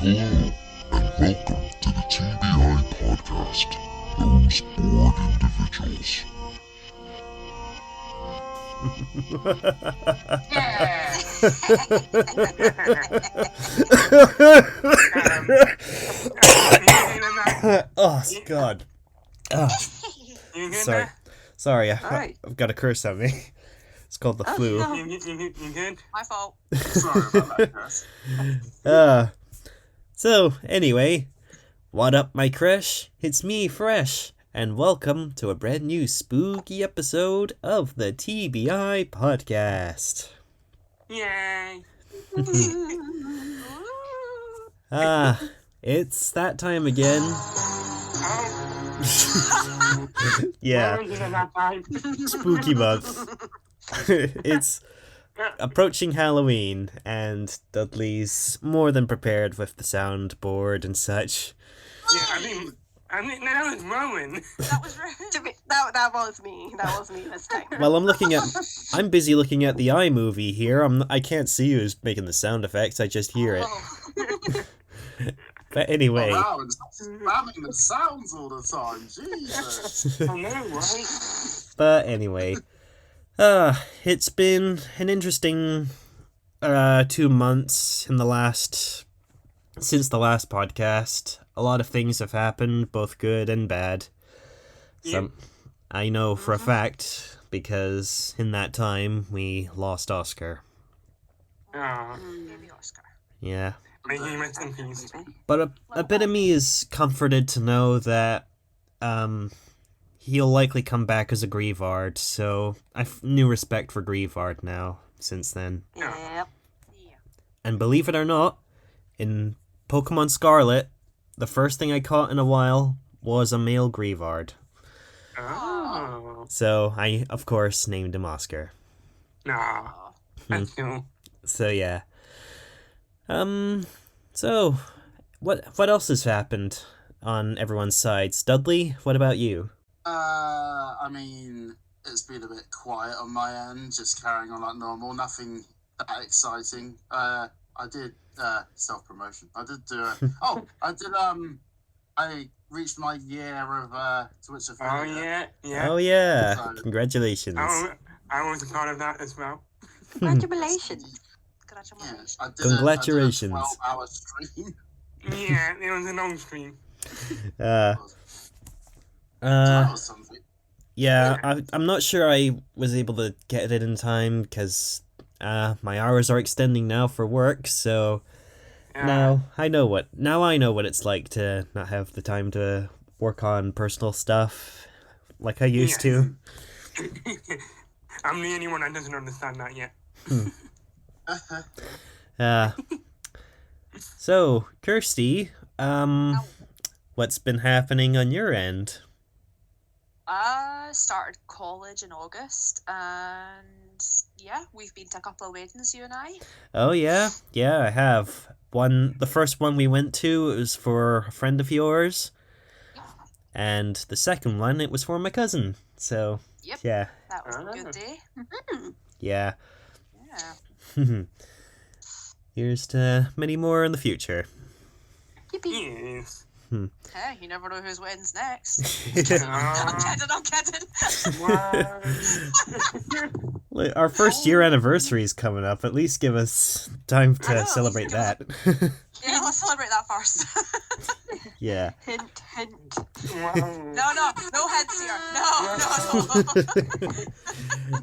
Hello, and welcome to the TBI Podcast, Those Bored Individuals. Oh, God. Sorry, I've got a curse on me. It's called the flu. No. You good? My fault. Sorry about that, Chris. So, anyway, what up, my crush? It's me, Fresh, and welcome to a brand new spooky episode of the TBI Podcast. Yay! It's that time again. Yeah, spooky month. It's approaching Halloween, and Dudley's more than prepared with the soundboard and such. Yeah, I mean, that was Rowan. That was rude. That was me. That was me this time. Well, I'm busy looking at the iMovie here. I can't see who's making the sound effects. I just hear it. Oh. But anyway. Oh, wow, it's spamming the sounds all the time. Jesus. I know, right? But anyway. It's been an interesting 2 months since the last podcast. A lot of things have happened, both good and bad. Some I know for a fact, because in that time we lost Oscar. Baby Oscar. Yeah. May he rest in peace. But a bit of me is comforted to know that he'll likely come back as a Grievard, so I've new respect for Grievard now since then. Yep. Yeah. And believe it or not, in Pokemon Scarlet, the first thing I caught in a while was a male Grievard. Oh. So I, of course, named him Oscar. Nah. That's cool. So yeah. So what else has happened on everyone's sides? Dudley, what about you? I mean, it's been a bit quiet on my end, just carrying on like normal, nothing that exciting. I did, self-promotion. I did do I reached my year of, Twitch affiliate. Oh, yeah. Oh yeah, So- congratulations. I was a part of that as well. Congratulations. Yeah, Congratulations. I did Congratulations. A 12-hour stream. Yeah, it was a long stream. Uh, That was something. yeah, I'm not sure I was able to get it in time because my hours are extending now for work, so now I know what it's like to not have the time to work on personal stuff like I used to. I'm the only one that doesn't understand that yet. So, Kirsty, what's been happening on your end? I started college in August, and yeah, we've been to a couple of weddings, you and I. Oh yeah, I have. The first one we went to, it was for a friend of yours, and the second one, it was for my cousin. So, Yep. yeah, That was a good day. yeah. Yeah. Here's to many more in the future. Yippee. Yes. Hey, you never know whose wedding's next. Uh, I'm kidding. what? Our first year anniversary is coming up. At least give us time I know, to celebrate that. Yeah, let's celebrate that first. Yeah. Hint, hint. Wow. No heads here.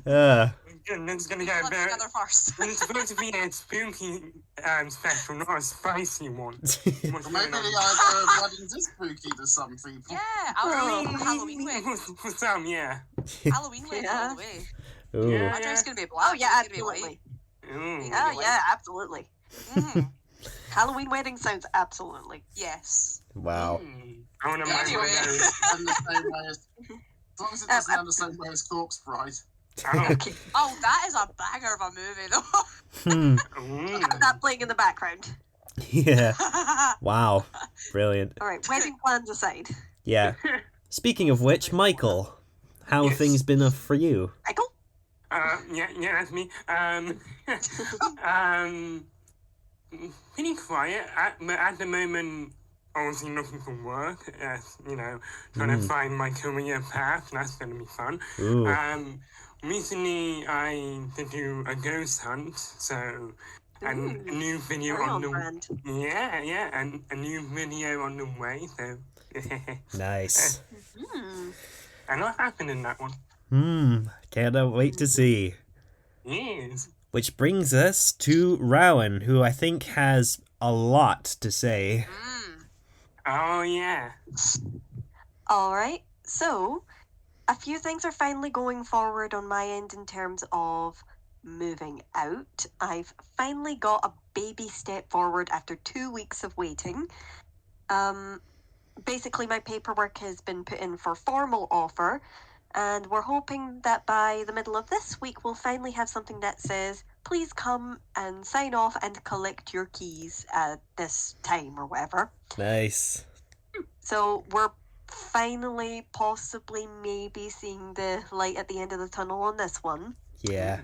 No. It's gonna get Let's better. together first. It's supposed to be a spooky special, not a spicy one. What's Maybe going the on? idea of weddings is spooky to some people. Yeah, Halloween wedding. For some, yeah. Halloween wedding all the way. Ooh. Yeah. My dress gonna be black. Oh yeah, it's gonna be absolutely. Ooh. Oh yeah, absolutely. Mm, Halloween wedding sounds absolutely. yes. Wow. I want to Anyway. And the same way as long as it doesn't end the same way as Corpse Bride. Oh, that is a banger of a movie, though. Have that playing in the background. Yeah. Wow. Brilliant. All right, wedding plans aside. Yeah. Speaking of which, Michael, how have Yes. things been for you? Michael? Yeah, that's me. pretty quiet. But at the moment, obviously looking for work. Trying to find my career path. That's going to be fun. Ooh. Recently I did do a ghost hunt, so and a new video Very on on the brand. and a new video on the way. So Nice. and what happened in that one? Can't wait to see. Yes. Which brings us to Rowan, who I think has a lot to say. Oh yeah. All right. So, a few things are finally going forward on my end in terms of moving out. I've finally got a baby step forward after 2 weeks of waiting. Basically, my paperwork has been put in for formal offer, and we're hoping that by the middle of this week, we'll finally have something that says, please come and sign off and collect your keys at this time or whatever. Nice. So we're finally, possibly, maybe seeing the light at the end of the tunnel on this one. Yeah.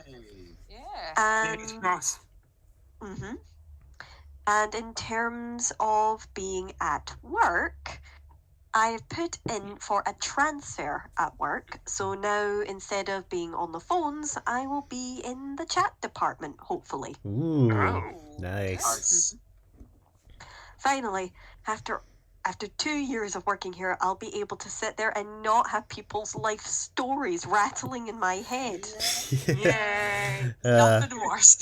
Yay. Yeah. Fingers And, crossed. and in terms of being at work, I've put in for a transfer at work. So now, instead of being on the phones, I will be in the chat department, hopefully. Ooh. Oh. Nice. Nice. Finally, after 2 years of working here, I'll be able to sit there and not have people's life stories rattling in my head. Yay. Nothing worse.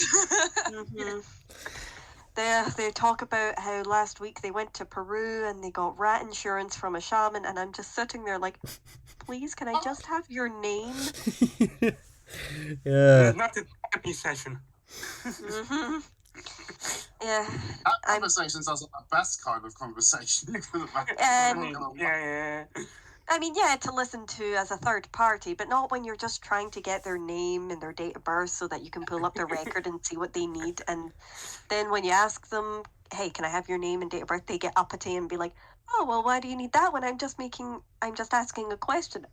They talk about how last week they went to Peru and they got rat insurance from a shaman, and I'm just sitting there like, please, can I just have your name? Yeah. Not a happy session. Yeah. That conversation sounds like the best kind of conversation. Yeah. I mean, yeah, to listen to as a third party, but not when you're just trying to get their name and their date of birth so that you can pull up their record and see what they need. And then when you ask them, hey, can I have your name and date of birth, they get uppity and be like, oh, well, why do you need that when I'm just asking a question?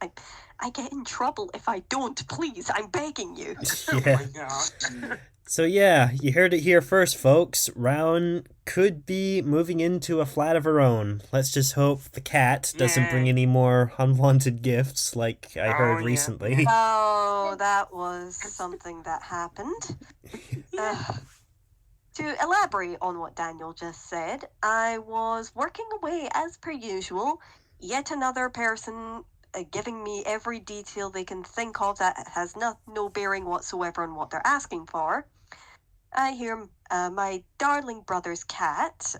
I get in trouble if I don't, please. I'm begging you. Oh Yeah. my god. So yeah, you heard it here first, folks. Rowan could be moving into a flat of her own. Let's just hope the cat doesn't bring Yeah. any more unwanted gifts like I heard yeah. recently. Oh, that was something that happened. To elaborate on what Daniel just said, I was working away as per usual. Yet another person giving me every detail they can think of that has no bearing whatsoever on what they're asking for. I hear my darling brother's cat,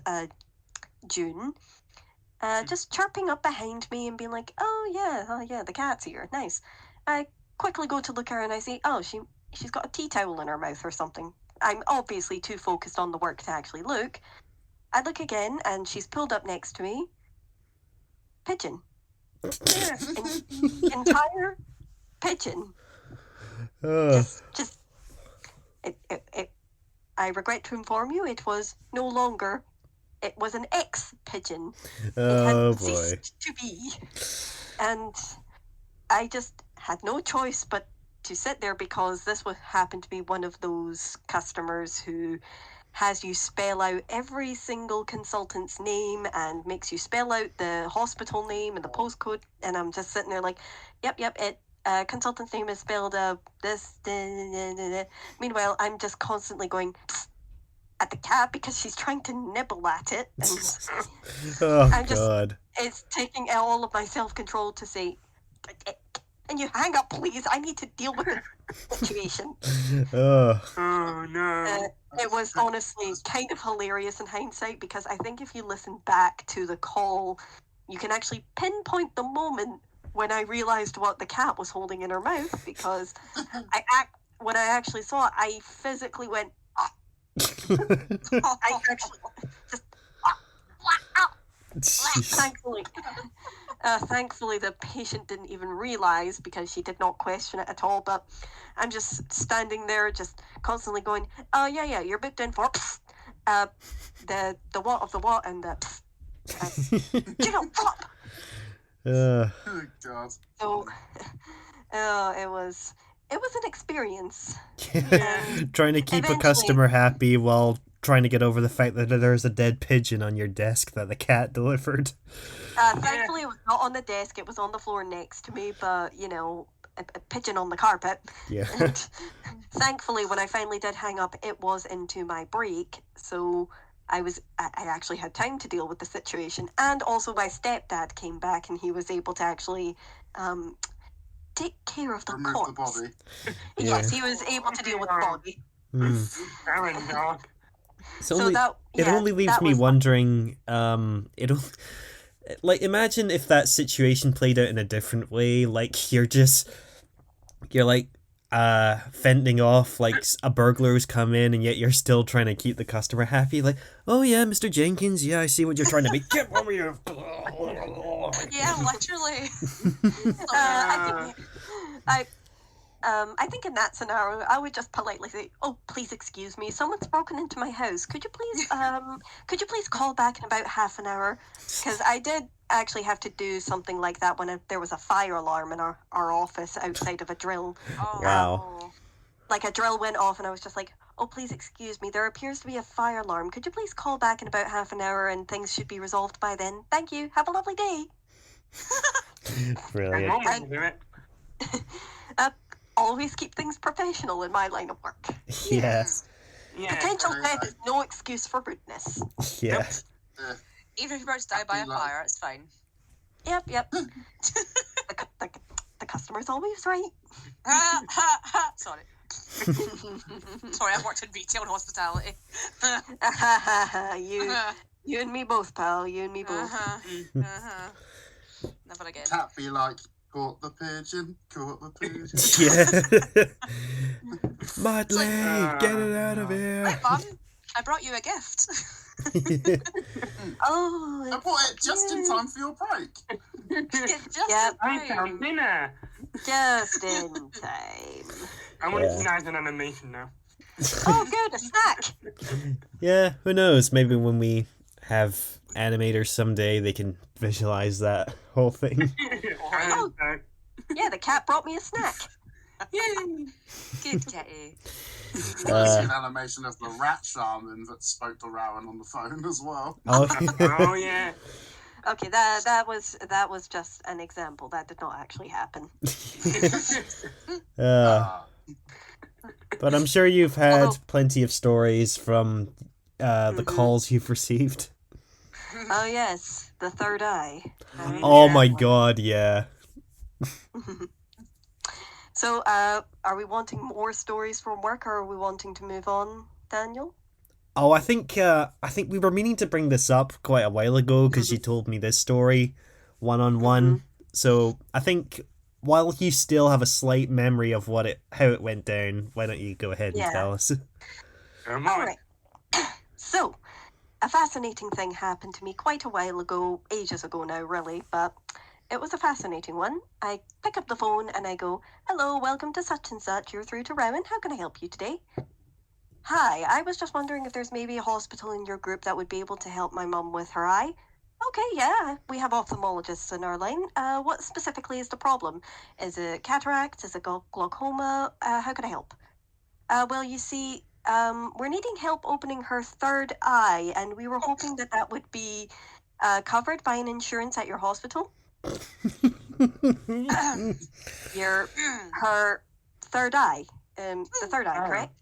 June, just chirping up behind me and being like, oh yeah, the cat's here, nice. I quickly go to look at her and I see, oh, she's got a tea towel in her mouth or something. I'm obviously too focused on the work to actually look. I look again and she's pulled up next to me. Pigeon. Entire pigeon. Just I regret to inform you, it was no longer. It was an ex-pigeon. Oh It had boy. ceased to be. And I just had no choice but to sit there because this happened to be one of those customers who has you spell out every single consultant's name and makes you spell out the hospital name and the postcode. And I'm just sitting there like, yep, consultant's name is spelled this. Meanwhile, I'm just constantly going at the cat because she's trying to nibble at it. And Oh I'm just- god. it's taking all of my self-control to say, can you hang up, please? I need to deal with the situation. Oh. Oh no. It was honestly kind of hilarious in hindsight because I think if you listen back to the call, you can actually pinpoint the moment when I realized what the cat was holding in her mouth because when I actually saw it, I physically went, I actually just, thankfully the patient didn't even realize because she did not question it at all, but I'm just standing there just constantly going, oh yeah, you're booked in for the what of the what and the flop. Oh god. So it was an experience. Trying to keep a Eventually- customer happy while trying to get over the fact that there's a dead pigeon on your desk that the cat delivered. Thankfully, it was not on the desk. It was on the floor next to me, but, you know, a pigeon on the carpet. Yeah. And thankfully, when I finally did hang up, it was into my break. So I actually had time to deal with the situation. And also my stepdad came back and he was able to actually take care of the Remove corpse. the body. Yes, he was able to deal with the body. Aaron, dog. It only leaves that me was- wondering, like, imagine if that situation played out in a different way, like, you're fending off, like, a burglar's come in, and yet you're still trying to keep the customer happy, like, oh yeah, Mr. Jenkins, yeah, I see what you're trying to be, get over here! Yeah, literally. I think in that scenario, I would just politely say, "Oh, please excuse me. Someone's broken into my house. Could you please call back in about half an hour?" Because I did actually have to do something like that when there was a fire alarm in our office outside of a drill. Oh, Wow. Like a drill went off, and I was just like, "Oh, please excuse me. There appears to be a fire alarm. Could you please call back in about half an hour, and things should be resolved by then? Thank you. Have a lovely day." I Brilliant. normally do it. Always keep things professional in my line of work. Yes. Yeah. Potential death is no excuse for rudeness. Yeah. even if you're about to die by a Like- fire, it's fine. Yep. The customer's always right. Sorry. Sorry, I've worked in retail and hospitality. You and me both, pal. You and me both. Never again. Cat be like, caught the pigeon, caught the pigeon. Yeah. Madly, get it out of here. Right, Mum, I brought you a gift. Oh, I bought it just in time for your break. Just Yep. I in found time. dinner. just in time. I want Yeah. to recognize an animation now. Oh, good, a snack. Yeah, who knows? Maybe when we have animators someday, they can visualize that whole thing. Oh. Yeah, the cat brought me a snack. Good kitty. I see an animation of the rat shaman that spoke to Rowan on the phone as well. Oh, Oh yeah. Okay, that was just an example. That did not actually happen. Ah. but I'm sure you've had Although- plenty of stories from the calls you've received. Oh yes, the third eye. I remember Oh that my one. god, yeah. So, are we wanting more stories from work, or are we wanting to move on, Daniel? Oh, I think we were meaning to bring this up quite a while ago because you told me this story one-on-one. So I think while you still have a slight memory of how it went down, why don't you go ahead and Yeah. tell us? Come All on. right. So, a fascinating thing happened to me quite a while ago, ages ago now, really, but it was a fascinating one. I pick up the phone and I go, "Hello, welcome to such and such. You're through to Rowan. How can I help you today?" "Hi, I was just wondering if there's maybe a hospital in your group that would be able to help my mum with her eye." "Okay, yeah, we have ophthalmologists in our line. What specifically is the problem? Is it cataracts? Is it glaucoma? How can I help?" Well, you see, we're needing help opening her third eye, and we were hoping that would be covered by an insurance at your hospital. Her third eye, the third eye, correct?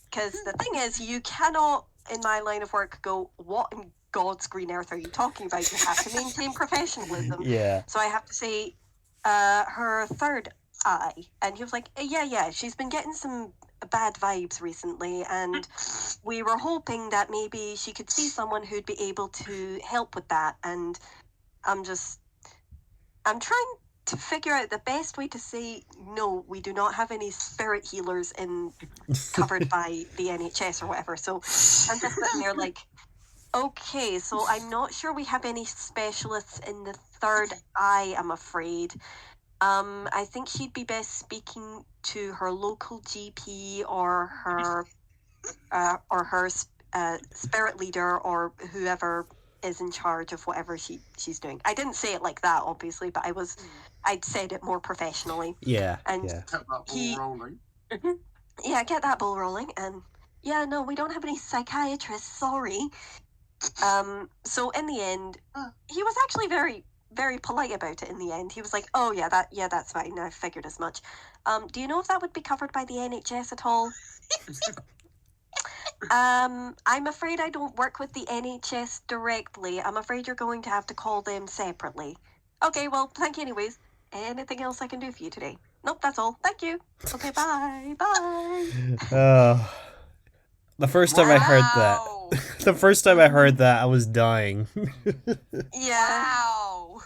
Because the thing is, you cannot, in my line of work, go, "What in God's green earth are you talking about?" You have to maintain professionalism. Yeah. So I have to say, her third eye. And he was like, yeah, she's been getting some bad vibes recently, and we were hoping that maybe she could see someone who'd be able to help with that. And I'm trying to figure out the best way to say, no, we do not have any spirit healers covered by the NHS or whatever. So I'm just sitting there like, okay, so I'm not sure we have any specialists in the third eye, I'm afraid. I think she'd be best speaking to her local GP or her spirit leader or whoever is in charge of whatever she's doing. I didn't say it like that, obviously, but I'd said it more professionally. Yeah. And Yeah. Kept that ball He- rolling. Yeah, get that ball rolling. And yeah, no, we don't have any psychiatrists, sorry. So in the end, he was actually very, very polite about it in the end. He was like, oh, that's fine, I figured as much. Do you know if that would be covered by the NHS at all? I'm afraid I don't work with the NHS directly. I'm afraid you're going to have to call them separately. Okay, well, thank you anyways. Anything else I can do for you today? Nope, that's all. Thank you. Okay, bye. Bye. The first time I heard that, Wow. the first time I heard that, I was dying. Yeah. Wow.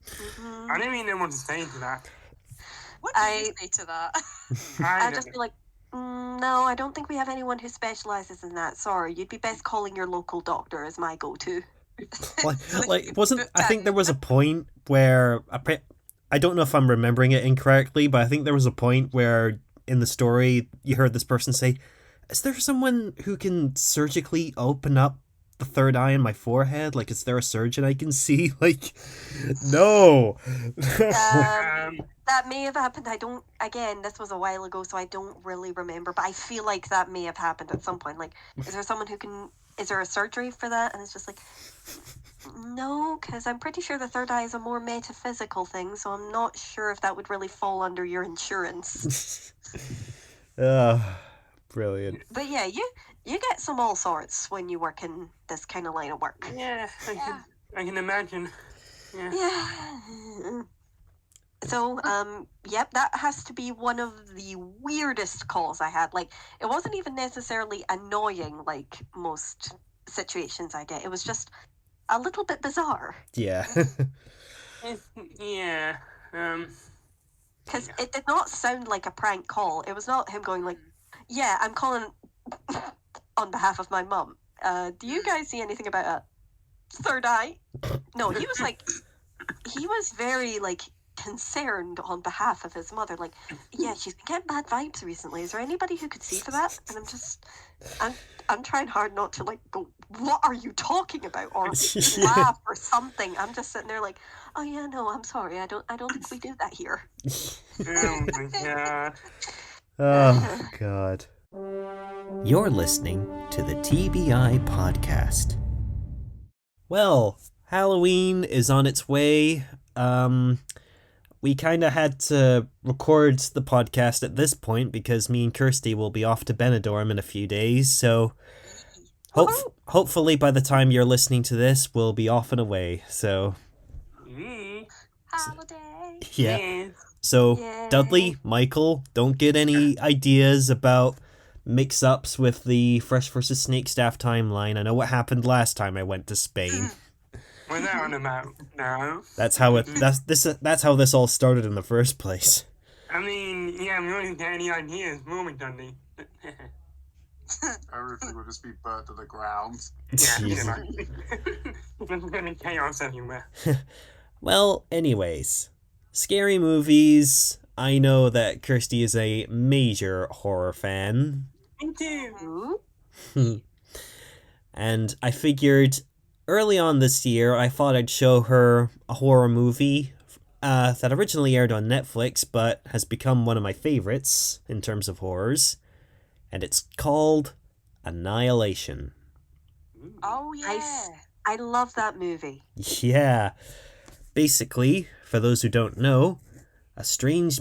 Mhm. I don't even know what to say to that. What do you say to that? I I'd just be like, no, I don't think we have anyone who specializes in that. Sorry, you'd be best calling your local doctor as my go-to. I think there was a point where I don't know if I'm remembering it incorrectly, but I think there was a point where in the story you heard this person say, "Is there someone who can surgically open up the third eye in my forehead? Like, is there a surgeon I can see?" Like, no. That may have happened. Again, this was a while ago, so I don't really remember, but I feel like that may have happened at some point. Like, is there a surgery for that? And it's just like, no, because I'm pretty sure the third eye is a more metaphysical thing, so I'm not sure if that would really fall under your insurance. Brilliant. But yeah, you get some all sorts when you work in this kind of line of work. Yeah, I can imagine. Yeah. Yeah. So, yep, that has to be one of the weirdest calls I had. Like, it wasn't even necessarily annoying like most situations I get. It was just a little bit bizarre. Yeah. Yeah. Because it did not sound like a prank call. It was not him going like, yeah, I'm calling on behalf of my mum. Do you guys see anything about a third eye? No, he was very, like, concerned on behalf of his mother. Like, yeah, she's been getting bad vibes recently. Is there anybody who could see for that? And I'm trying hard not to, like, go, what are you talking about? Or laugh or something. I'm just sitting there like, oh yeah, no, I'm sorry. I don't think we do that here. Oh my god. Oh, God. You're listening to the TBI Podcast. Well, Halloween is on its way. We kind of had to record the podcast at this point because me and Kirsty will be off to Benidorm in a few days, so hopefully by the time you're listening to this, we'll be off and away, so... Holiday. Yeah. So, Yay. Dudley, Michael, don't get any ideas about mix-ups with the Fresh vs. Snake staff timeline. I know what happened last time I went to Spain. What's that on about? No. That's how this all started in the first place. I mean, yeah, we don't get any ideas, will we, Dudley? Everything will just be burnt to the ground. Yeah, you Jesus. know. There's gonna be chaos everywhere. Well, anyways, scary movies. I know that Kirsty is a major horror fan. Me too. And I figured early on this year, I thought I'd show her a horror movie that originally aired on Netflix, but has become one of my favorites in terms of horrors. And it's called Annihilation. Oh yeah. I love that movie. Yeah. Basically, for those who don't know, a strange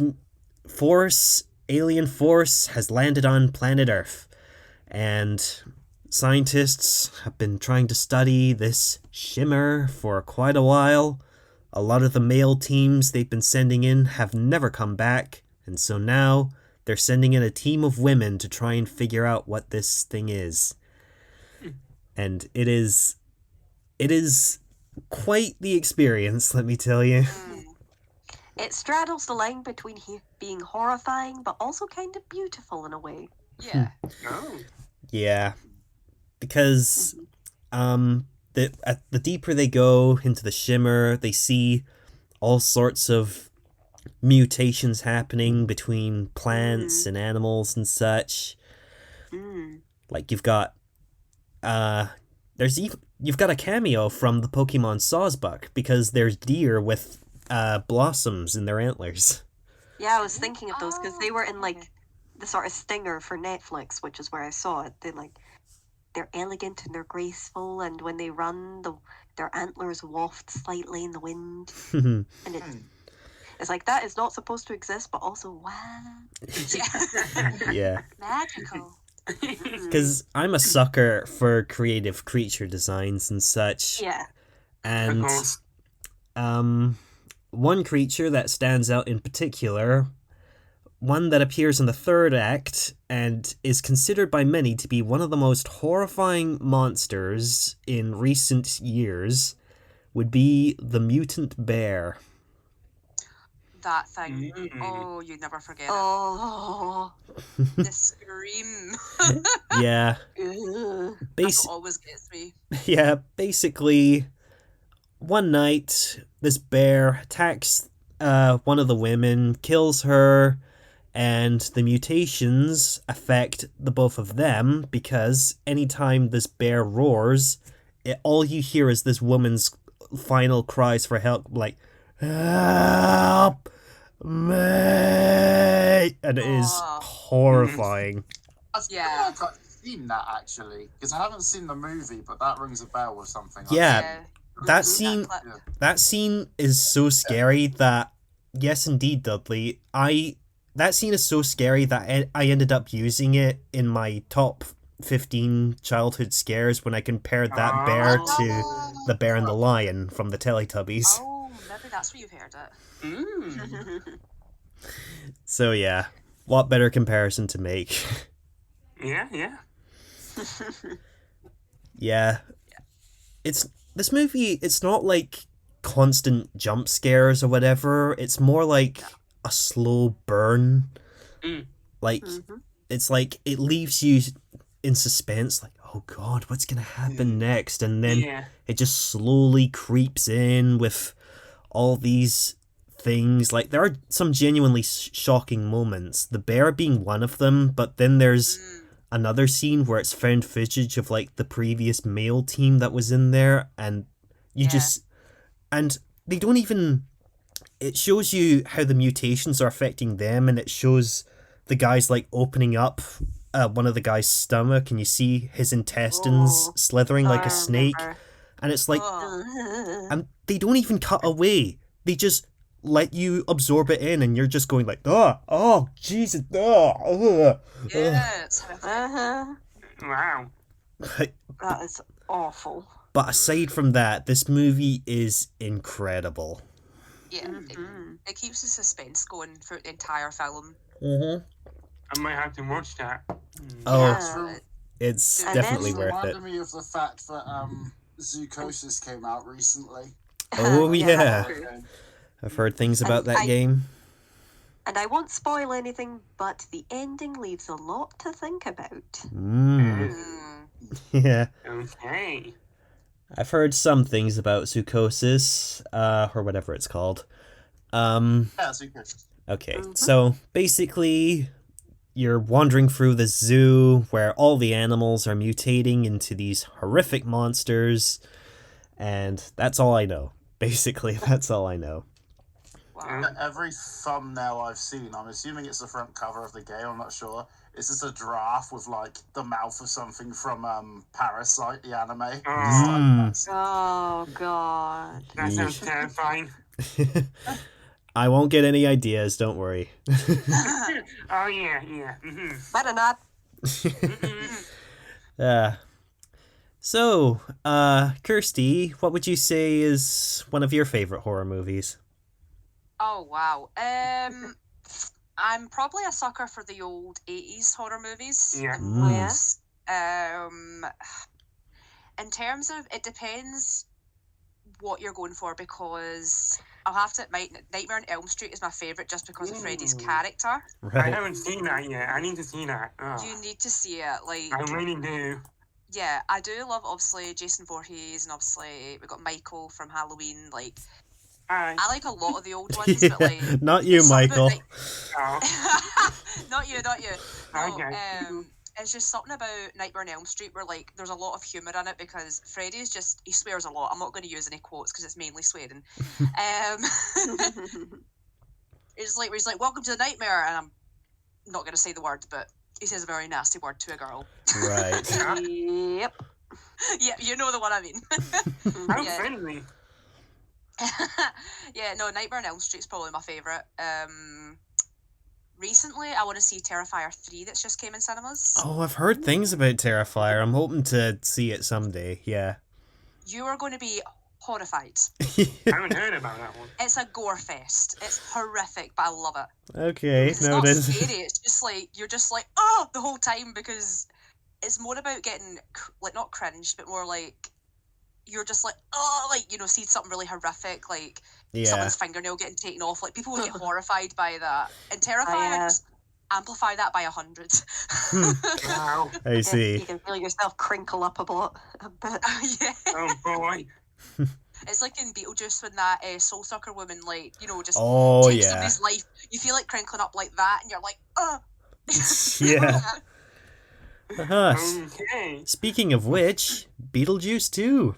alien force, has landed on planet Earth. And scientists have been trying to study this shimmer for quite a while. A lot of the male teams they've been sending in have never come back, and so now they're sending in a team of women to try and figure out what this thing is. And it is quite the experience, let me tell you. It straddles the line between being horrifying but also kind of beautiful in a way. Yeah. Oh. Yeah, because the deeper they go into the shimmer, they see all sorts of mutations happening between plants and animals and such. Like you've got you've got a cameo from the Pokemon Sawsbuck because there's deer with blossoms in their antlers. Yeah, I was thinking of those because they were in like the sort of stinger for Netflix, which is where I saw it. They're elegant and they're graceful, and when they run, their antlers waft slightly in the wind, and it's like that is not supposed to exist, but also wow, Yeah. Magical. Because I'm a sucker for creative creature designs and such. Yeah. And Of course. one creature that stands out in particular, one that appears in the third act and is considered by many to be one of the most horrifying monsters in recent years, would be the mutant bear. That thing. Mm. Oh, you'd never forget Oh. it. The scream. Yeah. Ugh. That's what always gets me. Yeah, basically, one night, this bear attacks one of the women, kills her, and the mutations affect the both of them, because anytime this bear roars, all you hear is this woman's final cries for help, like, "Help me!" And it is Oh. horrifying. I feel Yeah. like I've seen that actually, because I haven't seen the movie, but that rings a bell with something. Yeah. That scene, clip. Yeah. that scene is so scary that, yes, indeed, Dudley, that scene is so scary that I ended up using it in my top 15 childhood scares when I compared that bear to the bear and the lion from the Teletubbies. Oh, maybe that's where you've heard it. Mm. So yeah, what better comparison to make? Yeah, yeah. Yeah. This movie, it's not like constant jump scares or whatever. It's more like a slow burn. Mm. Like, it's like it leaves you in suspense, like, oh god, what's gonna happen next? And then Yeah. it just slowly creeps in with all these things. Like, there are some genuinely shocking moments, the bear being one of them, but then there's another scene where it's found footage of like the previous male team that was in there, and you just, and they don't even, it shows you how the mutations are affecting them, and it shows the guys like opening up one of the guy's stomach, and you see his intestines slithering like a snake, and it's like, and they don't even cut away, they just let you absorb it in, and you're just going like, oh Jesus, Yeah, it's horrific. Wow. That is awful. But aside from that, this movie is incredible. Yeah, it keeps the suspense going throughout the entire film. I might have to watch that. Oh, Yeah. it's And definitely It worth it. reminded me of the fact that Zoocosis came out recently. Oh Yeah. yeah, I've heard things about And that game. And I won't spoil anything, but the ending leaves a lot to think about. Yeah, Okay. I've heard some things about Zoocosis, or whatever it's called. Yeah, Zoocosis. Okay, so basically, you're wandering through the zoo where all the animals are mutating into these horrific monsters, and that's all I know. Basically, that's all I know. Wow. Every thumbnail I've seen, I'm assuming it's the front cover of the game, I'm not sure. It's just a giraffe with like the mouth of something from Parasite, the anime. It's like, Oh, God. That sounds terrifying. I won't get any ideas, don't worry. Oh, yeah, yeah. Better not. So, Kirsty, what would you say is one of your favorite horror movies? Oh wow. I'm probably a sucker for the old 80s horror movies. Yeah. The Mm. most. In terms of, it depends what you're going for, because I'll have to admit, Nightmare on Elm Street is my favourite just because of Freddy's character. I Right. haven't seen that yet. I need to see that. Oh, You need to see it. Like, I really do. yeah, I do love, obviously, Jason Voorhees, and obviously we've got Michael from Halloween. Like, Hi. I like a lot of the old ones, but like, Not you, it's something Michael. about Oh, not you. No, Okay. it's just something about Nightmare on Elm Street where like there's a lot of humour in it, because Freddy's just, he swears a lot. I'm not going to use any quotes because it's mainly swearing. It's like, where he's like, "Welcome to the nightmare," and I'm not going to say the word, but he says a very nasty word to a girl. Right. Yep. Yeah, you know the one I mean. How Yeah. friendly. Yeah, no, Nightmare on Elm Street's probably my favourite. Recently, I want to see Terrifier 3 that's just came in cinemas. Oh, I've heard things about Terrifier. I'm hoping to see it someday. Yeah. You are going to be horrified. I haven't heard about that one. It's a gore fest. It's horrific, but I love it. Okay, It's not noted. scary. It's just like you're just like oh the whole time because it's more about getting like not cringed, but more like you're just like oh like see something really horrific like Yeah. someone's fingernail getting taken off. Like people would get horrified by that. And Terrifier yeah. just amplify that by 100. Wow. I You see. can feel yourself crinkle up a bit. Yeah. Oh boy. It's like in Beetlejuice when that soul sucker woman just Oh, takes yeah. somebody's life. You feel like crinkling up like that, and you're like, oh. Yeah. Uh-huh. Okay. Speaking of which, Beetlejuice 2.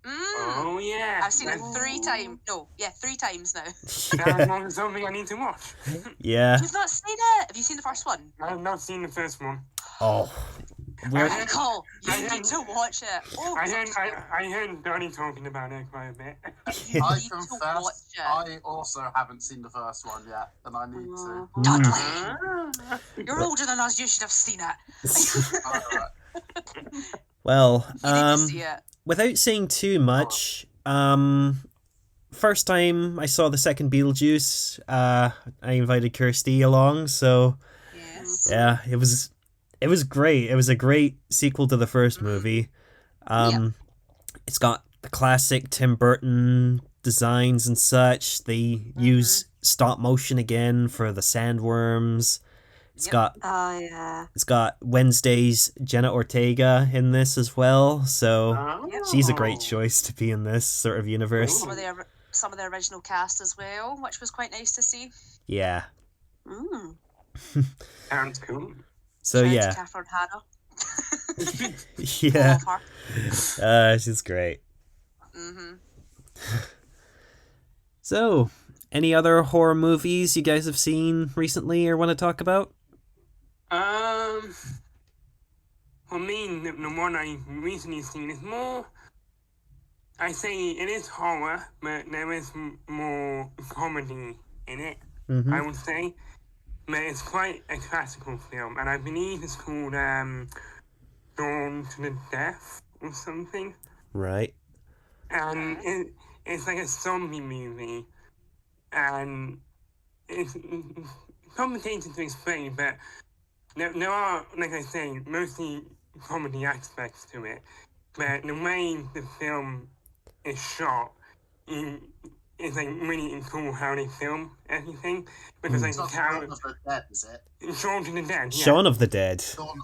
Oh yeah. I've seen it 3 times. No, yeah, 3 times now. That's something I need to watch. Yeah. You've not seen it? Have you seen the first one? I've not seen the first one. Oh. We're, I- Michael, you I- need to watch it. Oh, I heard Donnie talking about it quite a bit. you I need to watch confess, it. I also haven't seen the first one yet, and I need to. Dudley, you're older than us. You should have seen it. Alright. well, You need to see it. without saying too much, first time I saw the second Beetlejuice, I invited Kirsty along, so Yes. yeah, it was great. It was a great sequel to the first movie. It's got the classic Tim Burton designs and such. They use stop motion again for the sandworms. It's Yep. got Oh, yeah. it's got Wednesday's Jenna Ortega in this as well, so she's a great choice to be in this sort of universe. Some of the original cast as well, which was quite nice to see. Yeah. Mm. Sounds cool. So Shout out yeah, to Catherine Hanna. yeah, Love her. she's great. Mm-hmm. So, any other horror movies you guys have seen recently or want to talk about? For me, the one I recently seen is more. I say it is horror, but there is more comedy in it. Mm-hmm. I would say, but it's quite a classical film, and I believe it's called Dawn to the Death or something. Right. And it's like a zombie movie, and it's complicated to explain, but there are, like I say, mostly comedy aspects to it. But the way the film is shot, it's like really cool how they film everything. Because like It's the not Shaun character, of the Dead, is it? Shaun to the Dead, yeah. Shaun of the Dead. Shaun of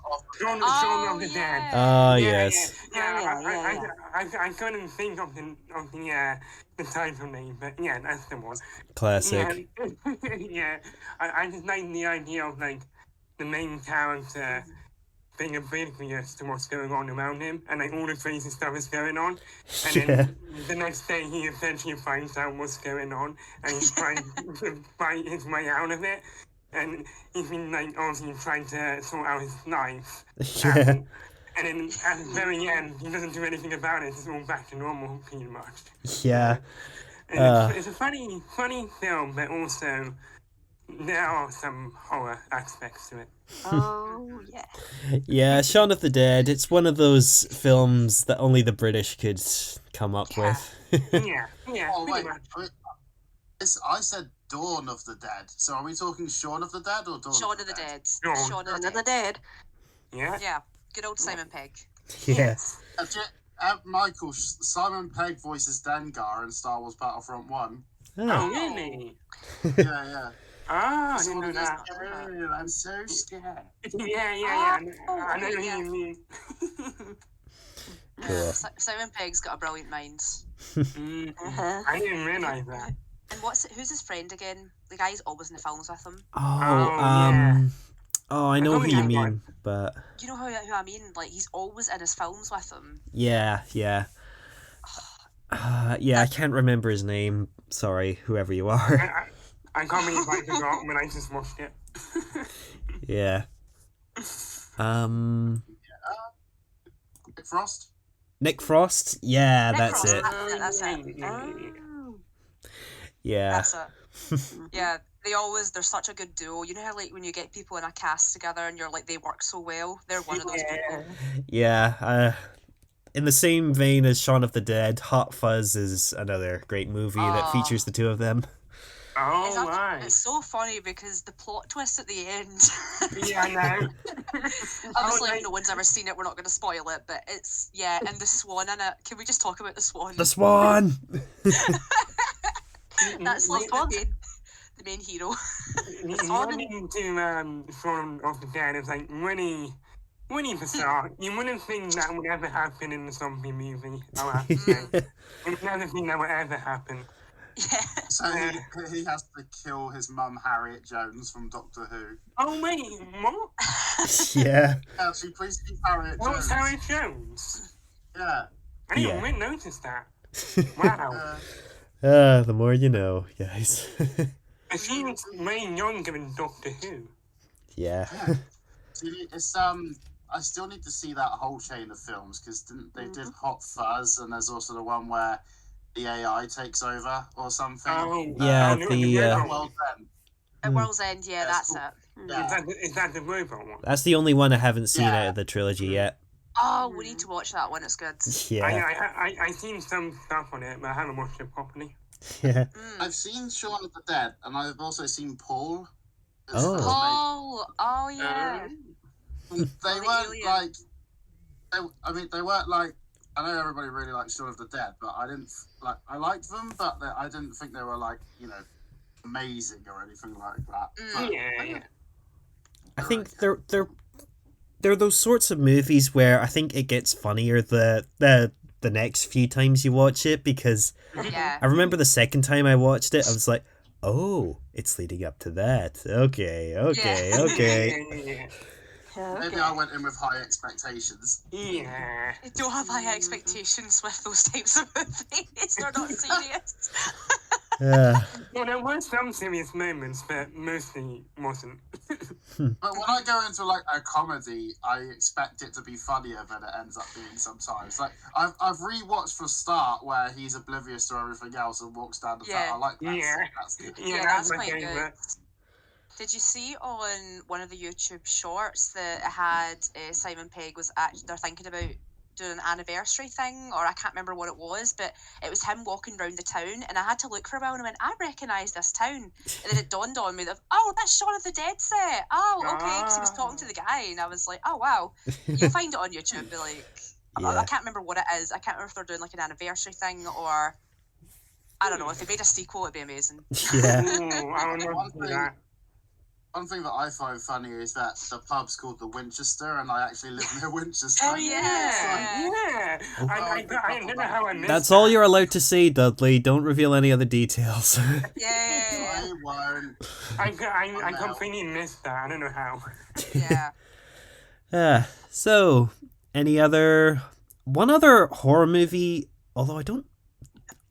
Shaun Oh, of the Dead. yeah. Ah, Yeah, yes. yeah. I couldn't think of the title name, but yeah, that's the one. Classic. Yeah, yeah. I just like the idea of like the main character being oblivious to what's going on around him, and like all the crazy stuff is going on, and Yeah. then the next day he eventually finds out what's going on, and he's trying to fight his way out of it, and he's been like obviously trying to sort out his life. Yeah. And then at the very end, he doesn't do anything about it. It's all back to normal, pretty much. Yeah. And it's a funny film, but also there are some horror aspects to it. Oh, yeah. Yeah, Shaun of the Dead. It's one of those films that only the British could come up with. Yeah, Oh, pretty wait. much. I said Dawn of the Dead. So are we talking Shaun of the Dead or Dawn Shaun of the Dead. Dawn. Shaun of the Another Dead. dead. Yeah. Yeah, good old Simon Pegg. Yeah. Michael, Simon Pegg voices Dengar in Star Wars Battlefront 1. Oh, Oh. really? Yeah. Ah, I It's didn't one know of those, that. "Oh, I'm so scared." Yeah. Oh, I know what yeah. you mean. Cool. Simon Pegg's got a brilliant mind. Uh-huh. I didn't realize that. And who's his friend again? The guy's always in the films with him. Oh, oh, I know who you probably have mean, one. but You know who I mean? Like, he's always in his films with him. yeah. Yeah, I can't remember his name. Sorry, whoever you are. I can't believe I forgot when I just watched it. Yeah. Um, Nick Frost. Nick Frost? Yeah, Nick that's Frost. it. That's it. Oh. Yeah. That's it. Yeah, they're such a good duo. You know how like when you get people in a cast together and you're like they work so well? They're one of those people. Yeah. In the same vein as Shaun of the Dead, Hot Fuzz is another great movie that features the two of them. Oh, right. It's so funny because the plot twist at the end. Yeah, I know. Obviously, Oh, if no one's ever seen it, we're not going to spoil it. But it's and the swan in it. Can we just talk about the swan? The Swan! That's like the main hero. According to Shaun of the Dead, it's like really bizarre. You wouldn't think that would ever happen in a zombie movie. I have to say. You would never think that would ever happen. Yeah. So he has to kill his mum, Harriet Jones, from Doctor Who. Oh wait, what? Yeah. Yeah, she please keep Harriet What Jones. was Harry Jones? Yeah. I didn't Yeah. even notice that. Wow. The more you know, guys. She was way younger than Doctor Who. Yeah. See, it's I still need to see that whole chain of films because they did Hot Fuzz, and there's also the one where the AI takes over or something. Oh, Yeah, no, the, no, Well then, At World's End, that's cool. it. yeah. Is that the robot one? That's the only one I haven't seen Yeah. out of the trilogy yet. Oh, we need to watch that one. It's good. Yeah. I seen some stuff on it, but I haven't watched it properly. Yeah. I've seen Shaun of the Dead, and I've also seen Paul. Oh. Paul. Oh yeah. They the weren't alien. like. They weren't like. I know everybody really likes Shaun of the Dead, but I didn't like. I liked them, but I didn't think they were like amazing or anything like that. But, Yeah. I think they're those sorts of movies where I think it gets funnier the next few times you watch it, because Yeah. I remember the second time I watched it, I was like, oh, it's leading up to that. Okay. Yeah. Maybe I went in with high expectations. Yeah. I don't have high expectations with those types of movies. They're not serious. Well, there were some serious moments, but mostly wasn't. But when I go into like a comedy, I expect it to be funnier than it ends up being sometimes. Like I've rewatched the start where he's oblivious to everything else and walks down the Yeah. I like that. Yeah. That's good. Yeah, that's my quite good. favourite. Did you see on one of the YouTube shorts that it had Simon Pegg was they're thinking about doing an anniversary thing, or I can't remember what it was, but it was him walking around the town, and I had to look for a while, and I went, I recognise this town, and then it dawned on me that, oh, that's Shaun of the Dead set. Oh, okay, because he was talking to the guy, and I was like, oh wow, you'll find it on YouTube. But like, I Yeah. can't remember what it is. I can't remember if they're doing like an anniversary thing, or I don't know. If they made a sequel, it'd be amazing. Yeah. Ooh, I don't know about that. One thing that I find funny is that the pub's called the Winchester, and I actually live near Winchester. Oh, yeah. Yeah. I don't know how I missed That's that. all you're allowed to say, Dudley. Don't reveal any other details. Yeah, I won't. I completely missed that. I don't know how. yeah. So, one other horror movie, although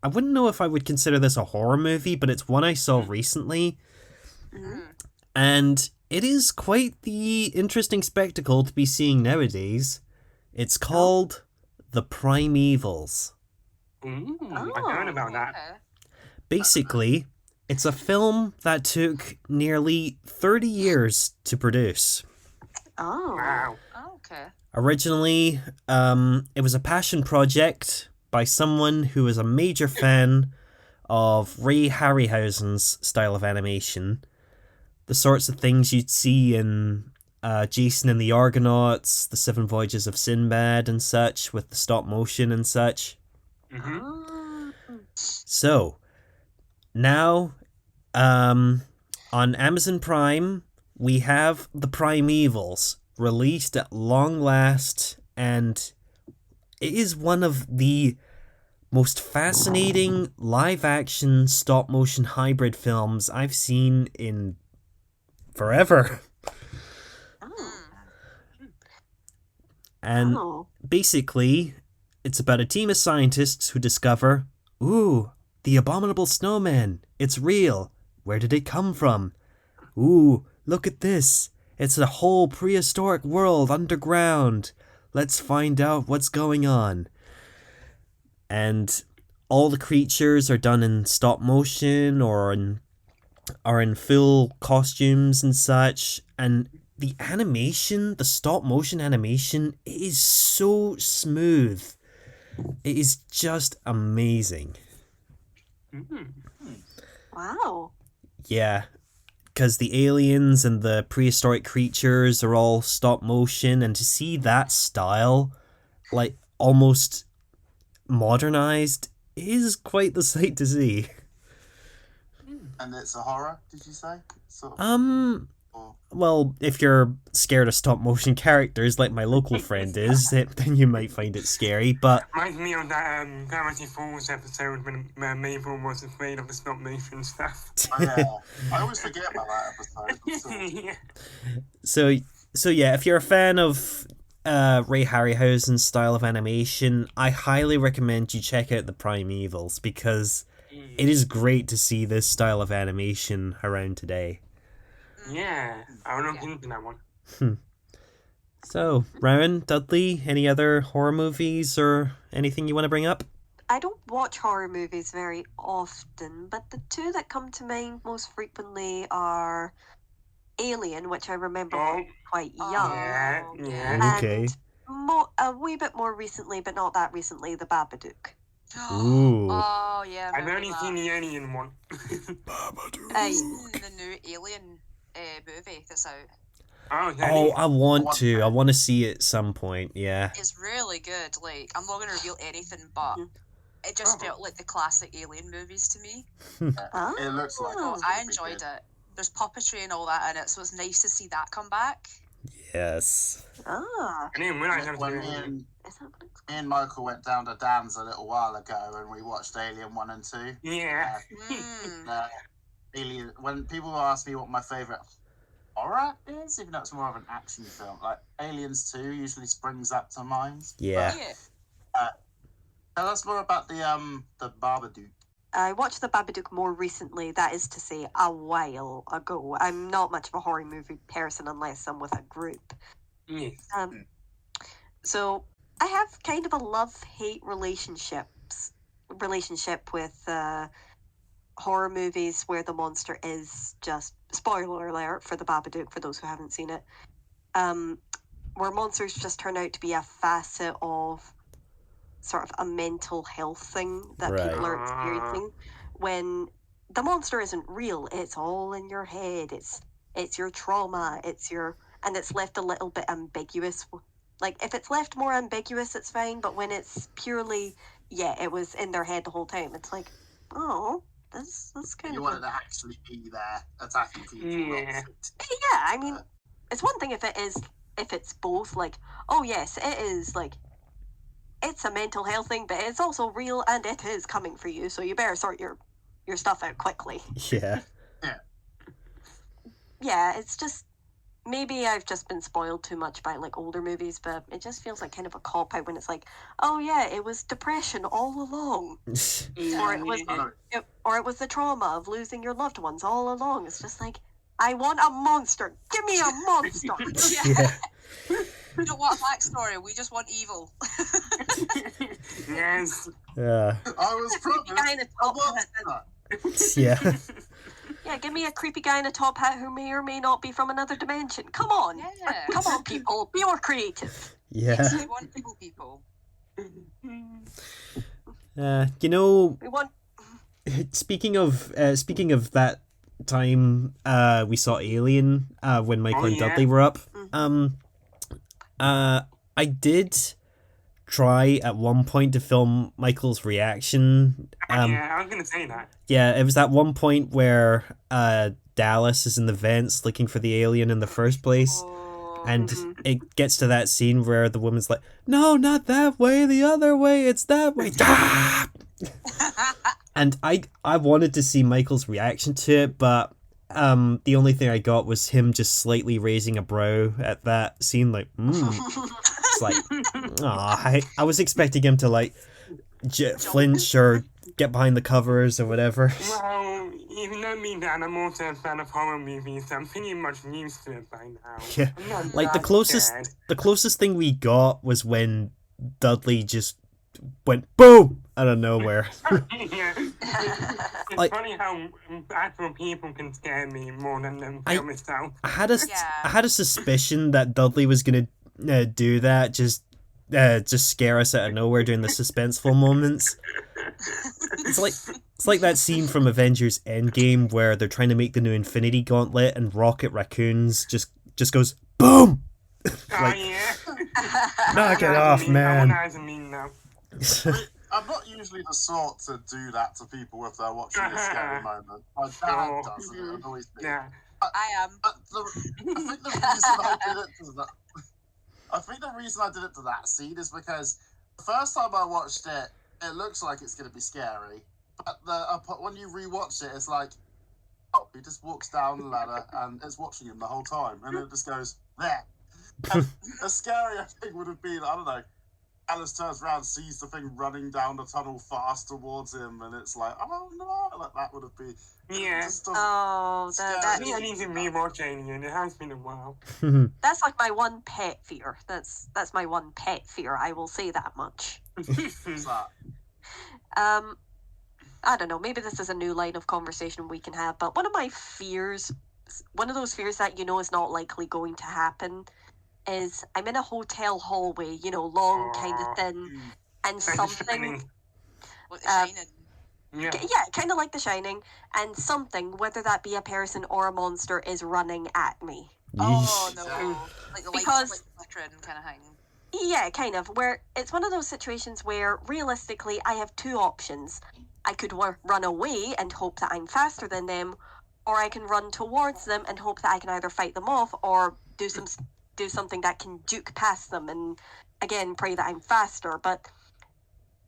I wouldn't know if I would consider this a horror movie, but it's one I saw recently. And it is quite the interesting spectacle to be seeing nowadays. It's called The Primevals. Ooh, I heard about that. Okay. Basically, it's a film that took nearly 30 years to produce. Oh. Wow. Oh, okay. Originally, it was a passion project by someone who was a major fan of Ray Harryhausen's style of animation. The sorts of things you'd see in Jason and the Argonauts, The Seven Voyages of Sinbad and such, with the stop motion and such. Mm-hmm. So, now, on Amazon Prime, we have The Primevals, released at long last, and it is one of the most fascinating live-action stop-motion hybrid films I've seen in forever. And Oh. basically, it's about a team of scientists who discover, ooh, the abominable snowman. It's real. Where did it come from? Ooh, look at this. It's a whole prehistoric world underground. Let's find out what's going on. And all the creatures are done in stop motion or in full costumes and such. And the animation, the stop motion animation, is so smooth. It is just amazing. Wow. Yeah, because the aliens and the prehistoric creatures are all stop motion, and to see that style, like, almost modernized is quite the sight to see. And it's a horror, did you say? Sort of, or... Well, if you're scared of stop motion characters like my local friend is, then you might find it scary, but... Reminds me of that Gravity Falls episode when Mabel was afraid of the stop motion stuff. Oh, yeah. I always forget about that episode. Yeah. So yeah, if you're a fan of Ray Harryhausen's style of animation, I highly recommend you check out the Primevals, because it is great to see this style of animation around today. Yeah, I'll look into that one. So, Rowan, Dudley, any other horror movies or anything you want to bring up? I don't watch horror movies very often, but the two that come to mind most frequently are Alien, which I remember quite young. Yeah, yeah. Okay. And a wee bit more recently, but not that recently, The Babadook. Ooh. Oh, yeah. I've only seen the Alien one. The new Alien movie that's out. Oh, I want to. I want to see it some point, yeah. It's really good. Like, I'm not going to reveal anything, but it just felt like the classic Alien movies to me. It looks like I enjoyed it. There's puppetry and all that in it, so it's nice to see that come back. Yes. Ah. I didn't realize that was when Alien. me and Michael went down to Dan's a little while ago and we watched Alien 1 and 2. Yeah. Alien, when people ask me what my favourite horror is, even though it's more of an action film, like Aliens 2 usually springs up to mind. Yeah. Tell us more about the Babadook. I watched The Babadook more recently, that is to say, a while ago. I'm not much of a horror movie person unless I'm with a group. Yes. So I have kind of a love-hate relationship with horror movies where the monster is just, spoiler alert for The Babadook for those who haven't seen it, where monsters just turn out to be a facet of sort of a mental health thing that people are experiencing, when the monster isn't real. It's all in your head. It's your trauma. And it's left a little bit ambiguous. Like, if it's left more ambiguous, it's fine. But when it's purely, it was in their head the whole time, it's like, oh, that's kind You of. want it to actually be there attacking people. Yeah. Yeah, I mean, it's one thing if it's both, like, oh yes, it is, like, it's a mental health thing, but it's also real and it is coming for you, so you better sort your stuff out quickly. Yeah. Yeah, it's just, maybe I've just been spoiled too much by, like, older movies, but it just feels like kind of a cop-out when it's like, oh yeah, it was depression all along. Or it was the trauma of losing your loved ones all along. It's just like, I want a monster. Give me a monster. Yeah. We don't want a backstory. We just want evil. Yes. Yeah. I was Creepy guy in a top hat. Yeah. Yeah, give me a creepy guy in a top hat who may or may not be from another dimension. Come on. Yeah. Come on, people. Be more creative. Yeah. We want evil people. You know, We want. speaking of that time we saw Alien when Michael and Dudley were up, I did try at one point to film Michael's reaction. Yeah, I was gonna say that. Yeah, it was that one point where Dallas is in the vents looking for the alien in the first place. And it gets to that scene where the woman's like, no, not that way, the other way, it's that way. And I wanted to see Michael's reaction to it, but the only thing I got was him just slightly raising a brow at that scene, like, It's like, I was expecting him to, like, flinch or get behind the covers or whatever. Well, even though don't mean that. I'm also a fan of horror movies, so I'm pretty much used to it by now. Yeah. I'm not Like the that scared. closest thing we got was when Dudley just went boom out of nowhere. Yeah. It's Like- funny how actual people can scare me more than the I- film itself. I had a Yeah. suspicion that Dudley was gonna do that, just scare us out of nowhere during the suspenseful moments. It's like that scene from Avengers Endgame where they're trying to make the new Infinity Gauntlet and Rocket Raccoons just goes boom. Like, Yeah. knock it That off, was mean. man. That was mean now. I'm not usually the sort to do that to people if they're watching a scary moment. My dad does, and it annoys me. Yeah. I am. But I think the reason I did it to that, I think the reason I did it to that scene is because the first time I watched it, it looks like it's going to be scary. But when you rewatch it, it's like, oh, he just walks down the ladder and it's watching him the whole time, and it just goes there. And a scarier thing would have been, I don't know, Alice turns around, sees the thing running down the tunnel fast towards him, and it's like, oh no, like that would have been. Yeah. It just doesn't- Oh, I that think I need to rewatch Alien. It has been a while. that's like my one pet fear. That's my one pet fear. I will say that much. it's that. I don't know. Maybe this is a new line of conversation we can have. But one of my fears, one of those fears that you know is not likely going to happen, is I'm in a hotel hallway. You know, long, kind of thin, and Like The something. Shining. What, Uh, Shining? Yeah. Yeah, kind of like The Shining, and something, whether that be a person or a monster, is running at me. Oh Yeesh. no! Like the Because- lights flickering kind of thing. Yeah, kind of. Where it's one of those situations where realistically I have two options. I could run away and hope that I'm faster than them, or I can run towards them and hope that I can either fight them off or do something that can juke past them and again pray that I'm faster. But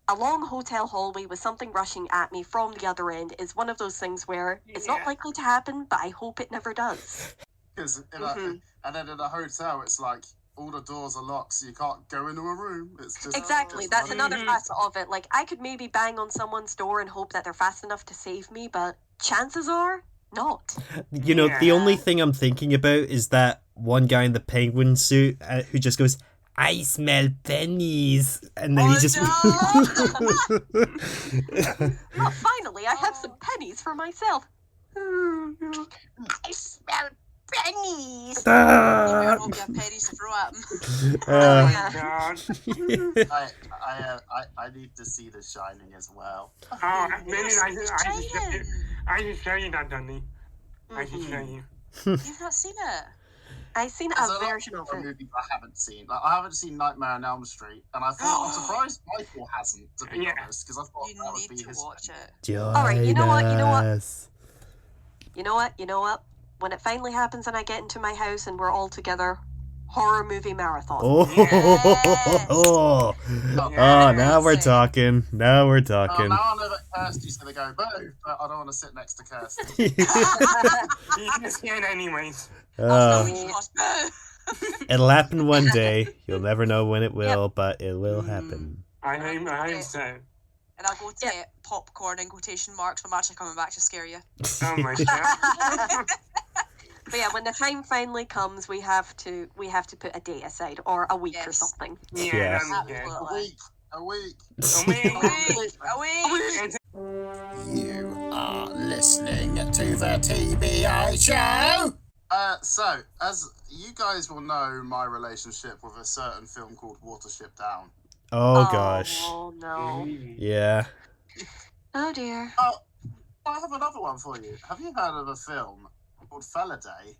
a long hotel hallway with something rushing at me from the other end is one of those things where it's not Yeah. likely to happen, but I hope it never does. Because Mhm. and then in a hotel, it's like all the doors are locked, so you can't go into a room. It's just Exactly, just that's running. another facet of it. Like, I could maybe bang on someone's door and hope that they're fast enough to save me, but chances are not. You know, the Yeah. only thing I'm thinking about is that one guy in the penguin suit who just goes, I smell pennies. And then he Oh, just. Oh, finally, I have some pennies for myself. I smell pennies. You better Ah! hope you have pennies to throw at him. Oh Uh, my god. I need to see The Shining as well. Oh, maybe I should Shining. show you that, Dudley. I should show you. You've not seen it. I've seen There's a lot version of horror it. movies I haven't seen. Like, I haven't seen Nightmare on Elm Street, and I thought I'm surprised Michael hasn't, to be Yeah. honest, because I thought You that would need be to his. watch it. Join Alright, you know what, us. You know what? When it finally happens and I get into my house and we're all together, horror movie marathon. Oh, now we're talking. Now we're Oh, talking. now I know that Kirsty's going to go boo, but I don't want to sit next to Kirsty. You can scan anyways. Uh, We just boo. it'll happen one day. You'll never know when it will, but it will happen. I hope so. And I'll go to popcorn in quotation marks. I'm actually coming back to scare you. Oh my god. But yeah, when the time finally comes, we have to put a day aside or a week or Yes. something. Yeah. that'd be good. Absolutely. A week. Away. You are listening to the TBI show. So, as you guys will know, my relationship with a certain film called Watership Down. Oh gosh. Oh no. Yeah. Oh dear. Oh, I have another one for you. Have you heard of a film called Felladay?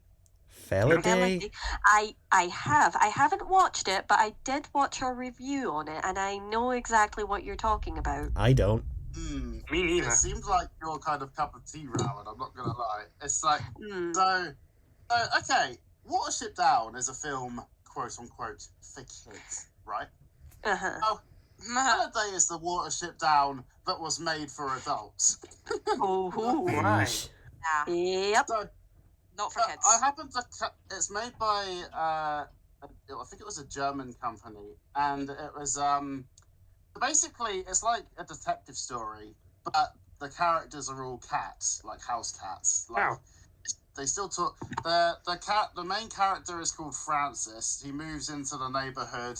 Felladay? I have. I haven't watched it, but I did watch a review on it, and I know exactly what you're talking about. I don't. Me neither. It seems like your kind of cup of tea, Rowan. I'm not gonna lie. It's like Hmm. okay. Watership Down is a film, quote unquote, for kids, right? Uh-huh. Felladay is the Watership Down that was made for adults. Oh. Why? Yeesh. Nah, Yep. So not for kids. I happen to. It's made by I think it was a German company, and it was basically it's like a detective story, but the characters are all cats, like house cats. Like, Oh. they still talk. The main character is called Francis. He moves into the neighborhood,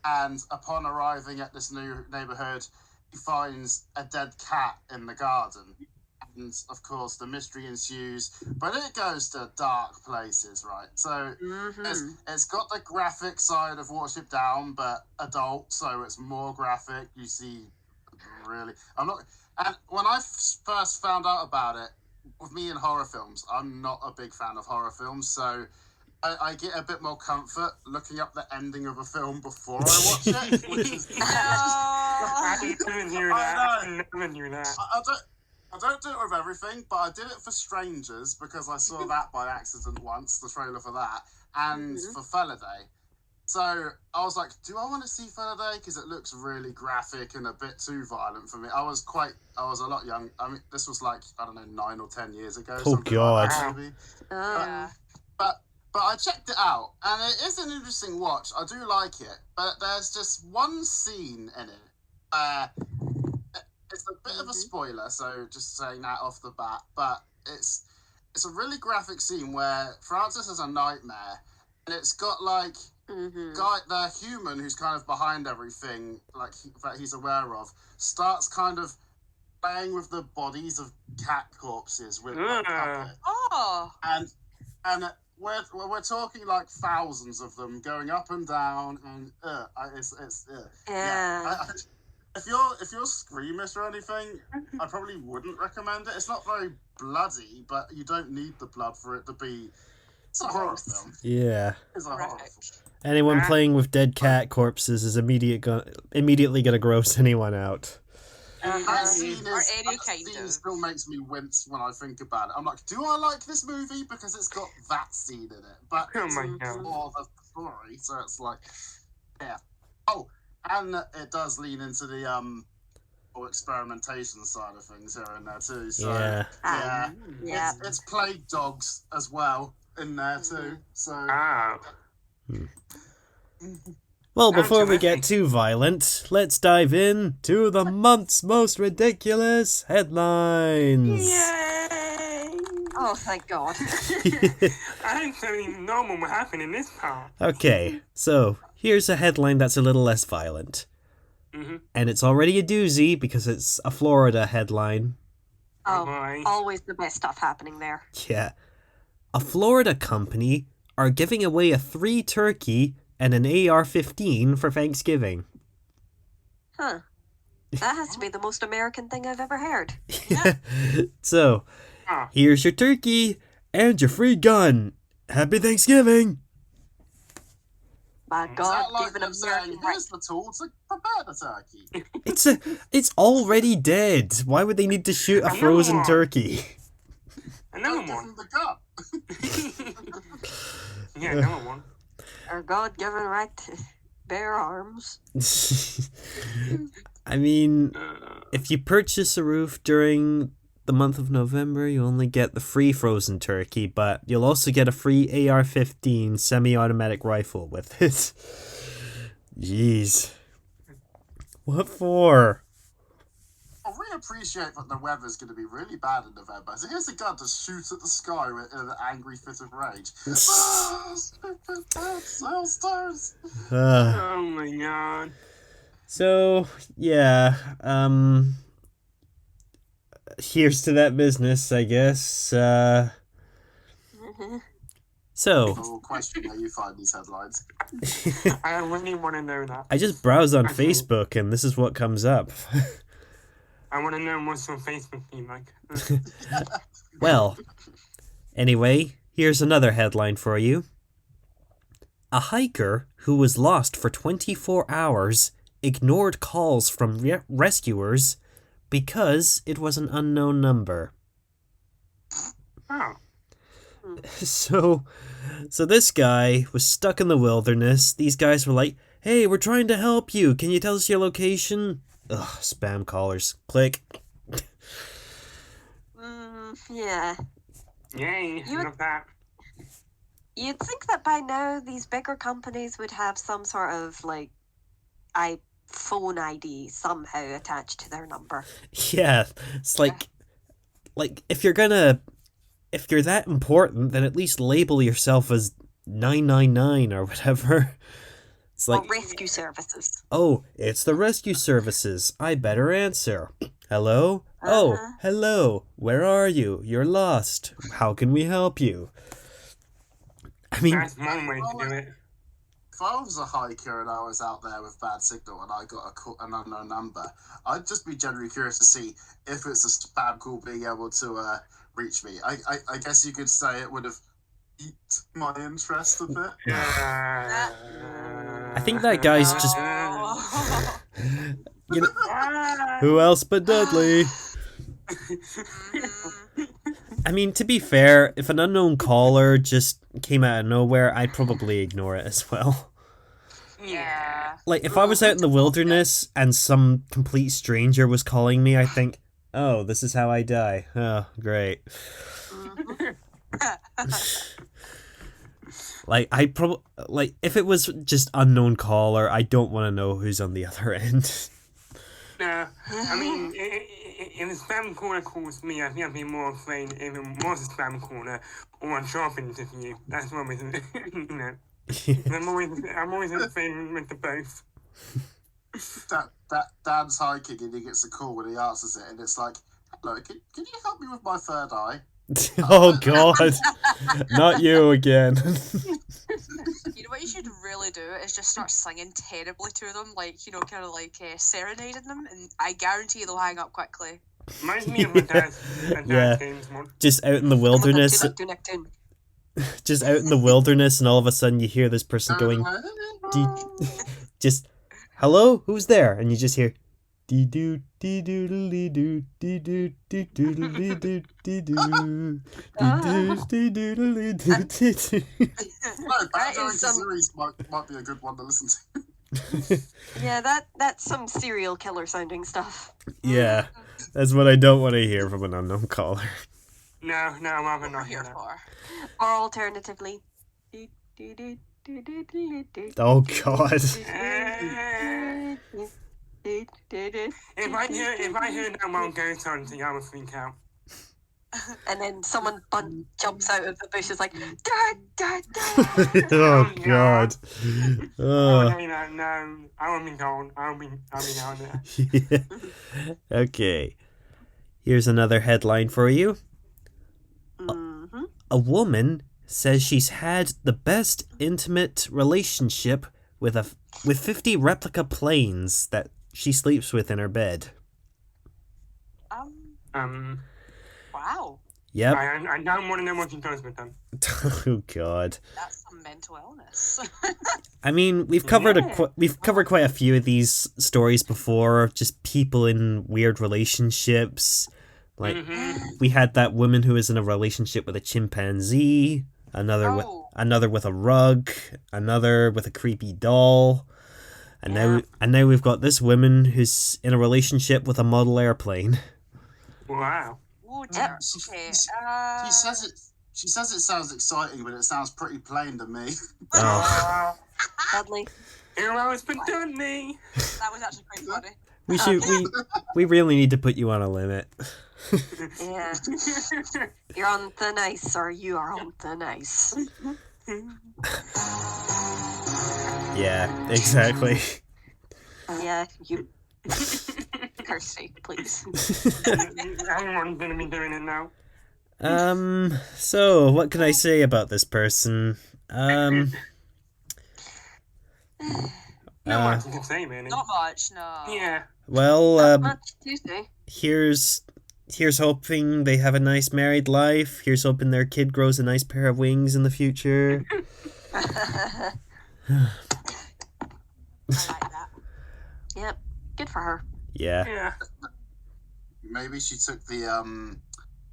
and upon arriving at this new neighborhood, he finds a dead cat in the garden. And of course, the mystery ensues, but it goes to dark places, right? So it's got the graphic side of Watership Down, but adult, so it's more graphic. You see, really, I'm not. And when I first found out about it, with me in horror films, I'm not a big fan of horror films, so I get a bit more comfort looking up the ending of a film before I watch it. Which is, I never knew that. I never knew that. I don't do it with everything, but I did it for Strangers because I saw that by accident once, the trailer for that, and for Feliday. So I was like, do I want to see Feliday? Because it looks really graphic and a bit too violent for me. I was a lot young. I mean, this was like, I don't know, 9 or 10 years ago. Oh, God. Like that, maybe. Yeah. But I checked it out, and it is an interesting watch. I do like it, but there's just one scene in it. It's a bit of a spoiler, so just saying that off the bat. But it's a really graphic scene where Francis has a nightmare, and it's got like the human who's kind of behind everything, like that he's aware of, starts kind of playing with the bodies of cat corpses with like, puppet. Oh. And we're talking like thousands of them going up and down, and If you're squeamish or anything, I probably wouldn't recommend it. It's not very bloody, but you don't need the blood for it to be. It's a horror film. Yeah. It's a horror film. Anyone playing with dead cat corpses is immediately gonna gross anyone out. That scene Or any kind of. still makes me wince when I think about it. I'm like, do I like this movie because it's got that scene in it? But Oh it's my God. more the story, so it's like, yeah. Oh, and it does lean into the experimentation side of things here and there too. So Yeah. Yeah. It's Plague Dogs as well in there too. So Ah. Well, Sounds before we terrific. get too violent, let's dive in to the month's most ridiculous headlines. Yay! Oh, thank God. I didn't even know what happened in this part. Okay, so here's a headline that's a little less violent. And it's already a doozy because it's a Florida headline. Oh, boy. always the best stuff happening there. Yeah. A Florida company are giving away a 3 turkey and an AR-15 for Thanksgiving. Huh. That has to be the most American thing I've ever heard. So, Ah. here's your turkey and your free gun. Happy Thanksgiving! My is God, that like giving them saying, American right. here's the tool to prepare the turkey? It's already dead. Why would they need to shoot a Another frozen one. turkey? Another Don't give one. them the gun. Yeah, another one. Our God-given right to bear arms. I mean, if you purchase a roof during the month of November, you only get the free frozen turkey, but you'll also get a free AR-15 semi-automatic rifle with it. Jeez. What for? I really appreciate that the weather's going to be really bad in November. So here's a gun to shoot at the sky in an angry fit of rage. Hailstones! Oh my God. So, yeah, here's to that business, I guess. So, I'll question how you find these headlines. I really want to know that. I just browsed on Facebook and this is what comes up. I want to know what's on Facebook be like. Well, anyway, here's another headline for you. A hiker who was lost for 24 hours ignored calls from rescuers because it was an unknown number. Oh. So this guy was stuck in the wilderness. These guys were like, "Hey, we're trying to help you. Can you tell us your location?" Ugh, spam callers. Click. Yeah. Yay, You would- love that. You'd think that by now these bigger companies would have some sort of like phone ID somehow attached to their number. Yeah, it's like if you're that important, then at least label yourself as 999 or whatever. It's Or like, rescue services. oh, it's the rescue services. I better answer. Hello? Oh, Uh-huh. hello. Where are you? You're lost. How can we help you? I mean, That's one way to do it. If I was a hiker and I was out there with bad signal and I got an unknown number, I'd just be generally curious to see if it's a spam call being able to reach me. I guess you could say it would have piqued my interest a bit. I think that guy's just... Oh. You know, who else but Dudley? I mean, to be fair, if an unknown caller just came out of nowhere, I'd probably ignore it as well. Yeah. Like, if I was out in the wilderness and some complete stranger was calling me, I think, oh, this is how I die. Oh, great. Like, if it was just unknown caller, I don't want to know who's on the other end. No, I mean, if a spam caller calls me, I think I'd be more afraid if it was a spam caller or a job interview. That's what you know. I'm always in favour with the both. Dan's hiking and he gets a call when he answers it, and it's like, hello, can you help me with my third eye? Oh, God. Not you again. You know what you should really do is just start singing terribly to them, like, you know, kind of like serenading them, and I guarantee they'll hang up quickly. Reminds me of my dad's Yeah. games one. Just out in the wilderness. Neptune. Just out in the wilderness, and all of a sudden you hear this person going, just, hello, who's there? And you just hear, dee doo dee doo dee doo dee doo dee doo dee doo dee doo dee doo dee doo. No, That Banjo is some- series might be a good one to listen to. Yeah, that's some serial killer sounding stuff. Yeah, that's what I don't want to hear from an unknown caller. No, I'm rather What we're not here hear that. for. Or alternatively. Oh, God. If I hear that one ghost hunting, I would freak out. And then someone jumps out of the bushes like, "Dad, Dad, Dad." Oh, God. Oh, Oh. no, I won't be gone. I'll be down there. Yeah. Okay. Here's another headline for you. Mhm. A woman says she's had the best intimate relationship with 50 replica planes that she sleeps with in her bed. Wow, Yep. I don't want to know what she does with them. Oh, God. that's some mental illness. I mean, we've covered quite a few of these stories before. Just people in weird relationships. Like, we had that woman who was in a relationship with a chimpanzee. Another with a rug. Another with a creepy doll. And now we've got this woman who's in a relationship with a model airplane. Wow. Oh dear. Okay. She says it sounds exciting, but it sounds pretty plain to me. Oh. Dudley. It's been done me. That was actually quite funny. We really need to put you on a limit. Yeah. You're on thin ice, sir. You are on thin ice. Yeah, exactly. Yeah, you. Kirsty, please. Everyone's gonna be doing it now. So what can I say about this person? Not much you can say, really. Not much, no. Yeah. Well, Much Tuesday. here's hoping they have a nice married life. Here's hoping their kid grows a nice pair of wings in the future. I like that. Yep. Good for her. Yeah. Yeah. Maybe she took the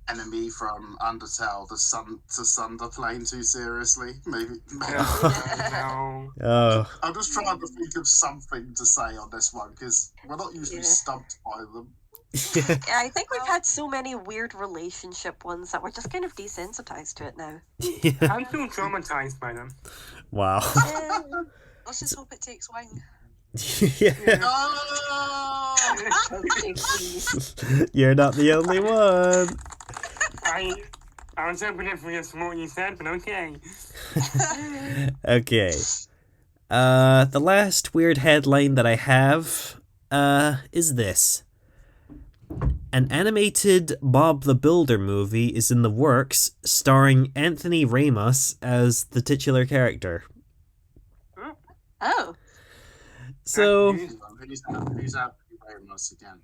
enemy from Undertale, the Sunder plane, too seriously. Maybe. No. Oh. I'm just trying to think of something to say on this one because we're not usually stumped by them. Yeah, I think we've had so many weird relationship ones that we're just kind of desensitized to it now. I'm still traumatized by them. Wow. Yeah. Let's just hope it takes wing. Yeah. Oh! Okay, please. You're not the only one. I was hoping it was what you said, but okay. Okay. The last weird headline that I have is this. An animated Bob the Builder movie is in the works, starring Anthony Ramos as the titular character. Oh, So, Who's Anthony Ramos again?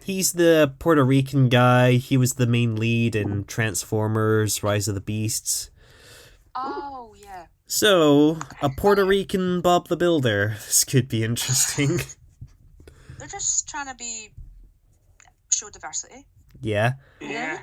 he's the Puerto Rican guy. He was the main lead in Transformers: Rise of the Beasts. Oh, yeah. So, a Puerto Rican Bob the Builder. This could be interesting. They're just trying to show diversity. Yeah. Yeah.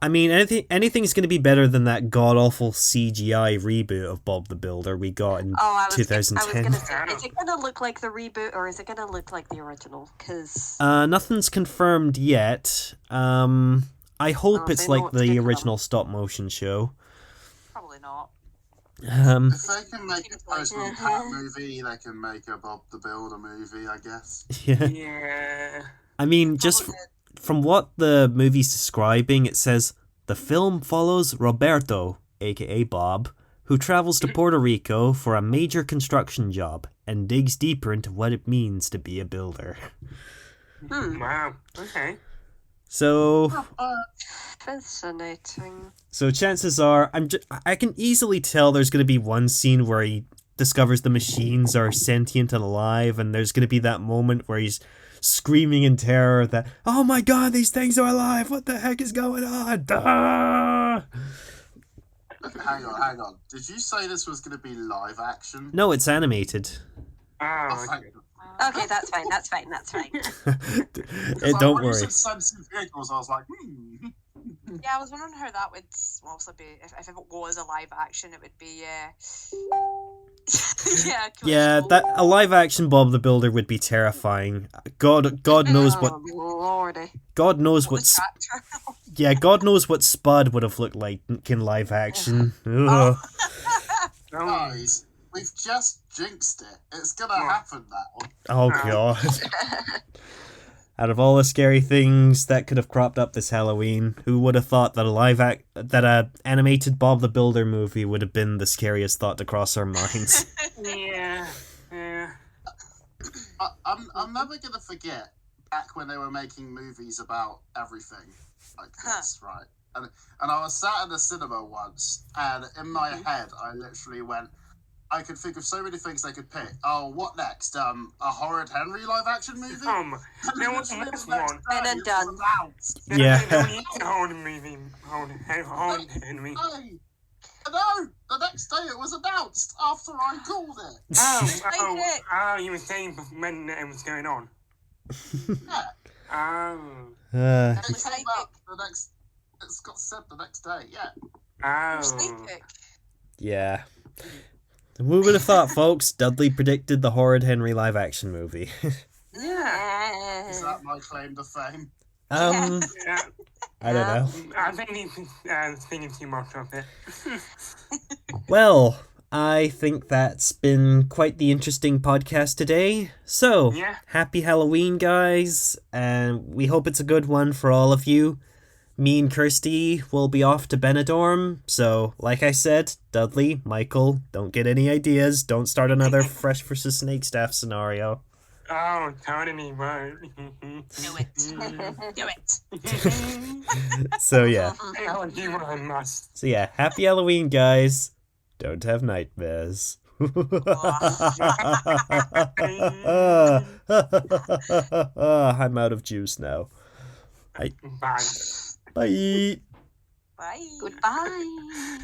I mean, anything's going to be better than that god-awful CGI reboot of Bob the Builder we got in I was 2010. gonna say, is it gonna look like the reboot or is it gonna look like the original? Because Nothing's confirmed yet. I hope they it's know like what's the gonna original stop-motion show. Probably not. If they can make a Postman Mhm. Pat movie, they can make a Bob the Builder movie, I guess. Yeah. Yeah. I mean, just Probably from what the movie's describing, it says, the film follows Roberto, aka Bob, who travels to Puerto Rico for a major construction job and digs deeper into what it means to be a builder. Wow. Okay. So fascinating. chances are, I can easily tell there's going to be one scene where he discovers the machines are sentient and alive, and there's going to be that moment where he's screaming in terror that, oh my god, these things are alive, what the heck is going on? Ah! Hang on. Did you say this was going to be live action? No, it's animated. Oh, thank okay. Okay, that's fine. Don't When you worry. said sentient vehicles, I was like, Yeah, I was wondering how that would obviously be. If it was a live action, it would be. Yeah. Yeah, commercial. that a live action Bob the Builder would be terrifying. God knows what Oh, lordy. God knows What what was tractor? God knows what Spud would have looked like in live action. Ugh. guys, we've just jinxed it. It's going to happen now. Oh god. Out of all the scary things that could have cropped up this Halloween, who would have thought that a animated Bob the Builder movie would have been the scariest thought to cross our minds? Yeah. Yeah. I'm never going to forget back when they were making movies about everything like this, right? And I was sat in the cinema once, and in my head, I literally went, I could think of so many things they could pick. Oh, what next? A Horrid Henry live action movie? There was Literally this the next one. day, And then it was done. announced. Yeah. Hold movie. Hold Henry. Hey, no, the next day it was announced after I called it. Oh, you were saying when it was going on. Yeah, Oh. it came out the next. It's got said the next day. Yeah. Oh. Psychic. Yeah. Who would have thought, folks? Dudley predicted the Horrid Henry live action movie. Yeah. Is that my claim to fame? Um, Yeah. I don't know. I think he's thinking too much of it. Well, I think that's been quite the interesting podcast today. So, Yeah. happy Halloween, guys, and we hope it's a good one for all of you. Me and Kirsty will be off to Benidorm, so, like I said, Dudley, Michael, don't get any ideas. Don't start another Fresh vs. Snake staff scenario. Oh, totally right. Do it. Do it. So, yeah. I'll do what I must. So, yeah, happy Halloween, guys. Don't have nightmares. I'm out of juice now. Bye. Bye. Bye. Goodbye.